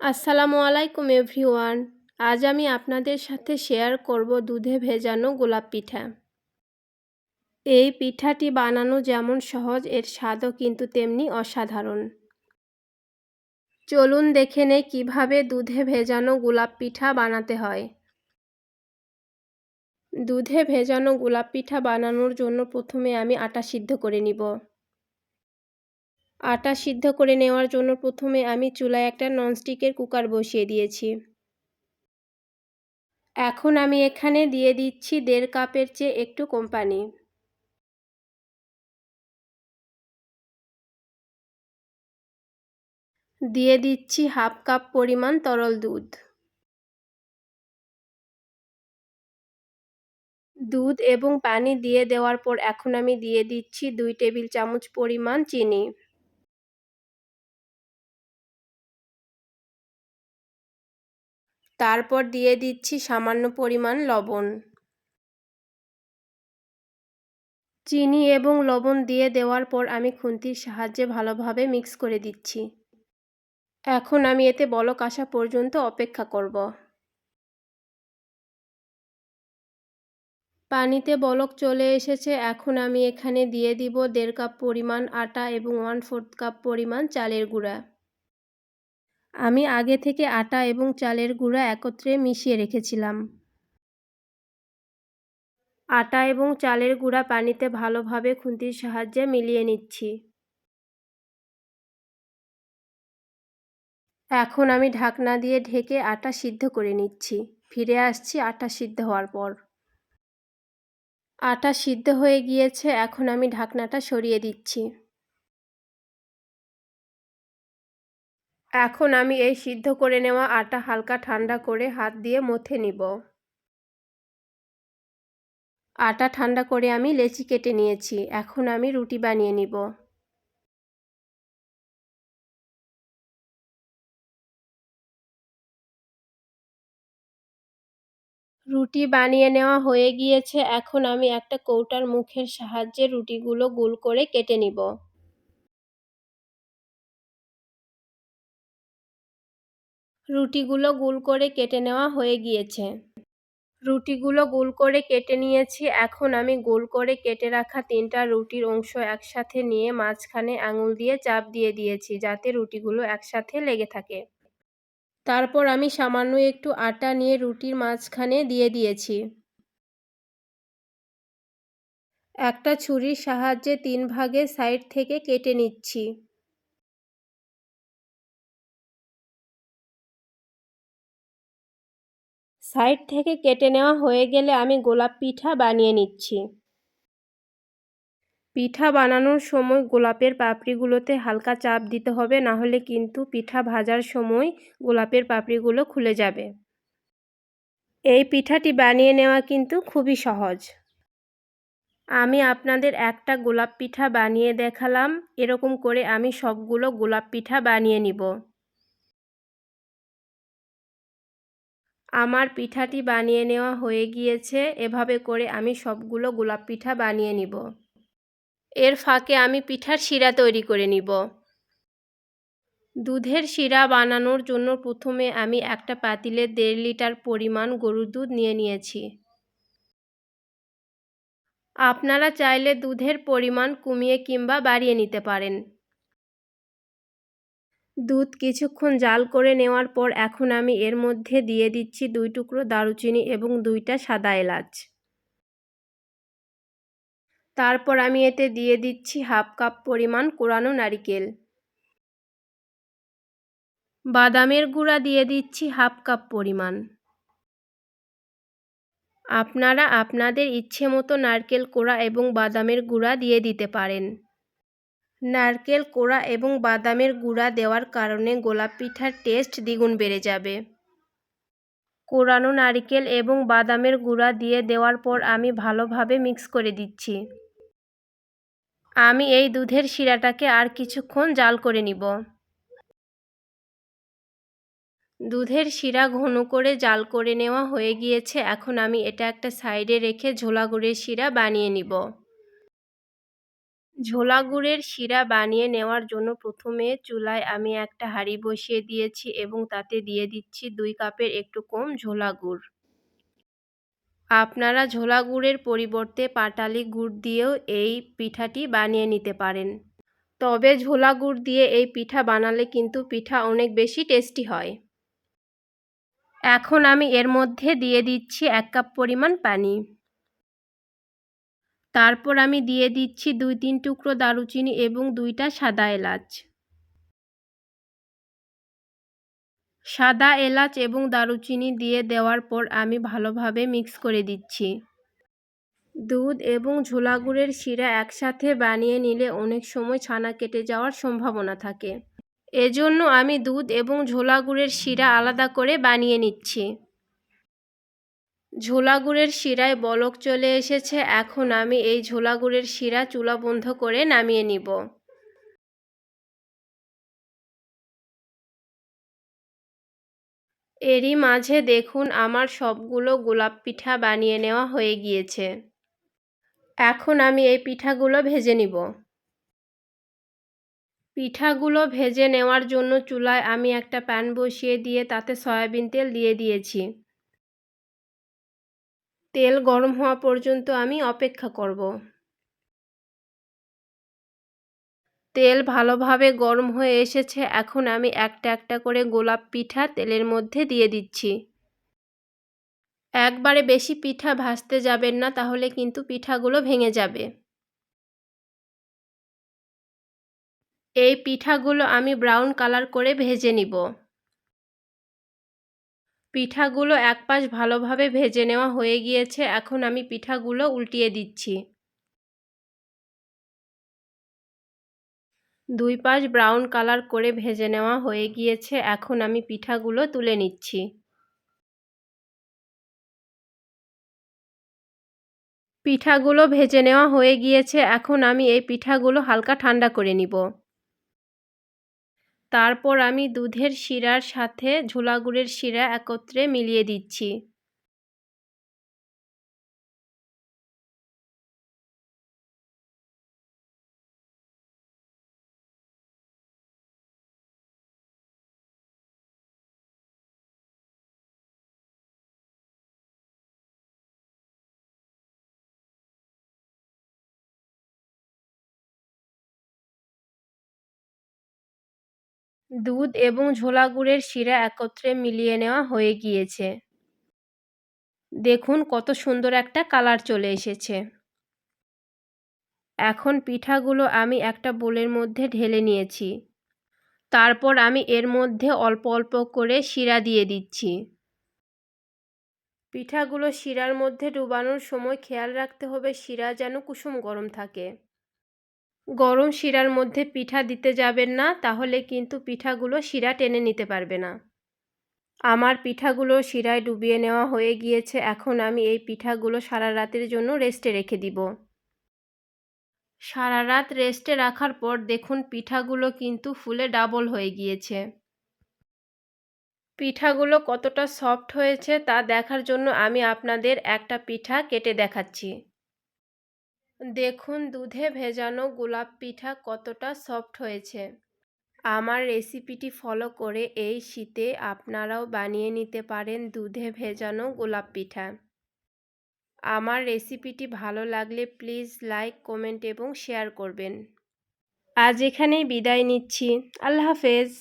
আসসালামু আলাইকুম এভরিওয়ান। আজ আমি আপনাদের সাথে শেয়ার করব দুধে ভেজানো গোলাপ পিঠা। এই পিঠাটি বানানো যেমন সহজ, এর স্বাদও কিন্তু তেমনি অসাধারণ। চলুন দেখে নেই কিভাবে দুধে ভেজানো গোলাপ পিঠা বানাতে হয়। দুধে ভেজানো গোলাপ পিঠা বানানোর জন্য প্রথমে আমি আটা সিদ্ধ করে নিব। আটা সিদ্ধ করে নেওয়ার জন্য প্রথমে আমি চুলায় একটা ননস্টিকের কুকার বসিয়ে দিয়েছি। এখন আমি এখানে দিয়ে দিচ্ছি 1.5 কাপের চেয়ে একটু কম পানি। দিয়ে দিচ্ছি 1/2 কাপ পরিমাণ তরল দুধ। দুধ এবং পানি দিয়ে দেওয়ার পর এখন আমি দিয়ে দিচ্ছি 2 টেবিল চামচ পরিমাণ চিনি। তারপর দিয়ে দিচ্ছি সামান্য পরিমাণ লবণ। চিনি এবং লবণ দিয়ে দেওয়ার পর আমি খুন্তির সাহায্যে ভালোভাবে মিক্স করে দিচ্ছি। এখন আমি এতে বলক আসা পর্যন্ত অপেক্ষা করব। পানিতে বলক চলে এসেছে। এখন আমি এখানে দিয়ে দিব 1.5 কাপ পরিমাণ আটা এবং 1/4 কাপ পরিমাণ চালের গুঁড়া। আমি আগে থেকে আটা এবং চালের গুঁড়া একত্রে মিশিয়ে রেখেছিলাম। আটা এবং চালের গুঁড়া পানিতে ভালোভাবে খুন্তির সাহায্যে মিলিয়ে নিচ্ছি। এখন আমি ঢাকনা দিয়ে ঢেকে আটা সিদ্ধ করে নিচ্ছি। ফিরে আসছি আটা সিদ্ধ হওয়ার পর। আটা সিদ্ধ হয়ে গিয়েছে, এখন আমি ঢাকনাটা সরিয়ে দিচ্ছি। এখন আমি এই সিদ্ধ করে নেওয়া আটা হালকা ঠান্ডা করে হাত দিয়ে মথে নিব। আটা ঠান্ডা করে আমি লেচি কেটে নিয়েছি। এখন আমি রুটি বানিয়ে নিব। রুটি বানিয়ে নেওয়া হয়ে গিয়েছে। এখন আমি একটা কৌটার মুখের সাহায্যে রুটিগুলো গোল করে কেটে নিব। রুটিগুলো গোল করে কেটে নেওয়া হয়ে গিয়েছে। রুটিগুলো গোল করে কেটে নিয়েছি। এখন আমি গোল করে কেটে রাখা 3টা রুটির অংশ একসাথে নিয়ে মাঝখানে আঙুল দিয়ে চাপ দিয়ে দিয়েছি, যাতে রুটিগুলো একসাথে লেগে থাকে। তারপর আমি সামান্য একটু আটা নিয়ে রুটির মাঝখানে দিয়ে দিয়েছি। একটা ছুরির সাহায্যে 3 ভাগে সাইড থেকে কেটে নিচ্ছি। সাইড থেকে কেটে নেওয়া হয়ে গেলে আমি গোলাপ পিঠা বানিয়ে নিচ্ছি। পিঠা বানানোর সময় গোলাপের পাপড়িগুলোতে হালকা চাপ দিতে হবে, না হলে কিন্তু পিঠা ভাজার সময় গোলাপের পাপড়িগুলো খুলে যাবে। এই পিঠাটি বানিয়ে নেওয়া কিন্তু খুবই সহজ। আমি আপনাদের একটা গোলাপ পিঠা বানিয়ে দেখালাম। এরকম করে আমি সবগুলো গোলাপ পিঠা বানিয়ে নিব। আমার পিঠাটি বানিয়ে নেওয়া হয়ে গিয়েছে। এভাবে করে আমি সবগুলো গোলাপ পিঠা বানিয়ে নিব। এর ফাঁকে আমি পিঠার শিরা তৈরি করে নিব। দুধের শিরা বানানোর জন্য প্রথমে আমি একটা পাতিলে 1.5 লিটার পরিমাণ গরুর দুধ নিয়ে নিয়েছি। আপনারা চাইলে দুধের পরিমাণ কমিয়ে কিংবা বাড়িয়ে নিতে পারেন। দুধ কিছুক্ষণ জাল করে নেওয়ার পর এখন আমি এর মধ্যে দিয়ে দিচ্ছি 2 টুকরো দারুচিনি এবং 2টা সাদা এলাচ। তারপর আমি এতে দিয়ে দিচ্ছি 1/2 কাপ পরিমাণ কোরানো নারিকেল। বাদামের গুঁড়া দিয়ে দিচ্ছি 1/2 কাপ পরিমাণ। আপনারা আপনাদের ইচ্ছে মতো নারকেল কোড়া এবং বাদামের গুঁড়া দিয়ে দিতে পারেন। নারকেল কোড়া এবং বাদামের গুঁড়া দেওয়ার কারণে গোলাপ পিঠার টেস্ট দ্বিগুণ বেড়ে যাবে। কোরানো নারকেল এবং বাদামের গুঁড়া দিয়ে দেওয়ার পর আমি ভালোভাবে মিক্স করে দিচ্ছি। আমি এই দুধের শিরাটাকে আর কিছুক্ষণ জাল করে নিব। দুধের শিরা ঘন করে জাল করে নেওয়া হয়ে গিয়েছে। এখন আমি এটা একটা সাইডে রেখে ঝোলা গুড়ের শিরা বানিয়ে নিব। ঝোলা গুড়ের শিরা বানিয়ে নেওয়ার জন্য প্রথমে চুলায় আমি একটা হাঁড়ি বসিয়ে দিয়েছি এবং তাতে দিয়ে দিচ্ছি 2 কাপের একটু কম ঝোলা গুড়। আপনারা ঝোলা গুড়ের পরিবর্তে পাটালি গুড় দিয়েও এই পিঠাটি বানিয়ে নিতে পারেন। তবে ঝোলা গুড় দিয়ে এই পিঠা বানালে কিন্তু পিঠা অনেক বেশি টেস্টি হয়। এখন আমি এর মধ্যে দিয়ে দিচ্ছি 1 কাপ পরিমাণ পানি। তারপর আমি দিয়ে দিচ্ছি 2-3 টুকরো দারুচিনি এবং 2টা সাদা এলাচ। সাদা এলাচ এবং দারুচিনি দিয়ে দেওয়ার পর আমি ভালোভাবে মিক্স করে দিচ্ছি। দুধ এবং ঝোলা গুড়ের শিরা একসাথে বানিয়ে নিলে অনেক সময় ছানা কেটে যাওয়ার সম্ভাবনা থাকে। এজন্য আমি দুধ এবং ঝোলা গুড়ের শিরা আলাদা করে বানিয়ে নিচ্ছি। ঝোলা গুড়ের শিরায় বলক চলে এসেছে। এখন আমি এই ঝোলা গুড়ের শিরা চুলা বন্ধ করে নামিয়ে নিব। এরই মাঝে দেখুন আমার সবগুলো গোলাপ পিঠা বানিয়ে নেওয়া হয়ে গিয়েছে। এখন আমি এই পিঠাগুলো ভেজে নিব। পিঠাগুলো ভেজে নেওয়ার জন্য চুলায় আমি একটা প্যান বসিয়ে দিয়ে তাতে সয়াবিন তেল দিয়ে দিয়েছি। তেল গরম হওয়া পর্যন্ত আমি অপেক্ষা করব। তেল ভালোভাবে গরম হয়ে এসেছে। এখন আমি একটা একটা করে গোলাপ পিঠা তেলের মধ্যে দিয়ে দিচ্ছি। একবারে বেশি পিঠা ভাজতে যাবেন না, তাহলে কিন্তু পিঠাগুলো ভেঙে যাবে। এই পিঠাগুলো আমি ব্রাউন কালার করে ভেজে নিব। পিঠাগুলো এক পাশ ভালোভাবে ভেজে নেওয়া হয়ে গিয়েছে। এখন আমি পিঠাগুলো উল্টিয়ে দিচ্ছি। 2 পাশ ব্রাউন কালার করে ভেজে নেওয়া হয়ে গিয়েছে। এখন আমি পিঠাগুলো তুলে নিচ্ছি। পিঠাগুলো ভেজে নেওয়া হয়ে গিয়েছে। এখন আমি এই পিঠাগুলো হালকা ঠান্ডা করে নিব। তারপর আমি দুধের শিরার সাথে ঝোলা গুড়ের শিরা একত্রে মিলিয়ে দিচ্ছি। দুধ এবং ঝোলা গুড়ের শিরা একত্রে মিলিয়ে নেওয়া হয়ে গিয়েছে। দেখুন কত সুন্দর একটা কালার চলে এসেছে। এখন পিঠাগুলো আমি একটা বোলের মধ্যে ঢেলে নিয়েছি। তারপর আমি এর মধ্যে অল্প অল্প করে শিরা দিয়ে দিচ্ছি। পিঠাগুলো শিরার মধ্যে ডুবানোর সময় খেয়াল রাখতে হবে শিরা যেন কুসুম গরম থাকে। গরম শিরার মধ্যে পিঠা দিতে যাবেন না, তাহলে কিন্তু পিঠাগুলো শিরা টেনে নিতে পারবে না। আমার পিঠাগুলো শিরায় ডুবিয়ে নেওয়া হয়ে গিয়েছে। এখন আমি এই পিঠাগুলো সারা রাতের জন্য রেস্টে রেখে দিব। সারা রাত রেস্টে রাখার পর দেখুন পিঠাগুলো কিন্তু ফুলে ডাবল হয়ে গিয়েছে। পিঠাগুলো কতটা সফট হয়েছে তা দেখার জন্য আমি আপনাদের একটা পিঠা কেটে দেখাচ্ছি। দেখুন দুধে ভেজানো গোলাপ পিঠা কতটা সফট হয়েছে। আমার রেসিপিটি ফলো করে এই শীতে আপনারাও বানিয়ে নিতে পারেন দুধে ভেজানো গোলাপ পিঠা। আমার রেসিপিটি ভালো লাগলে প্লিজ লাইক, কমেন্ট এবং শেয়ার করবেন। আজ এখানেই বিদায় নিচ্ছি। আল্লাহ হাফেজ।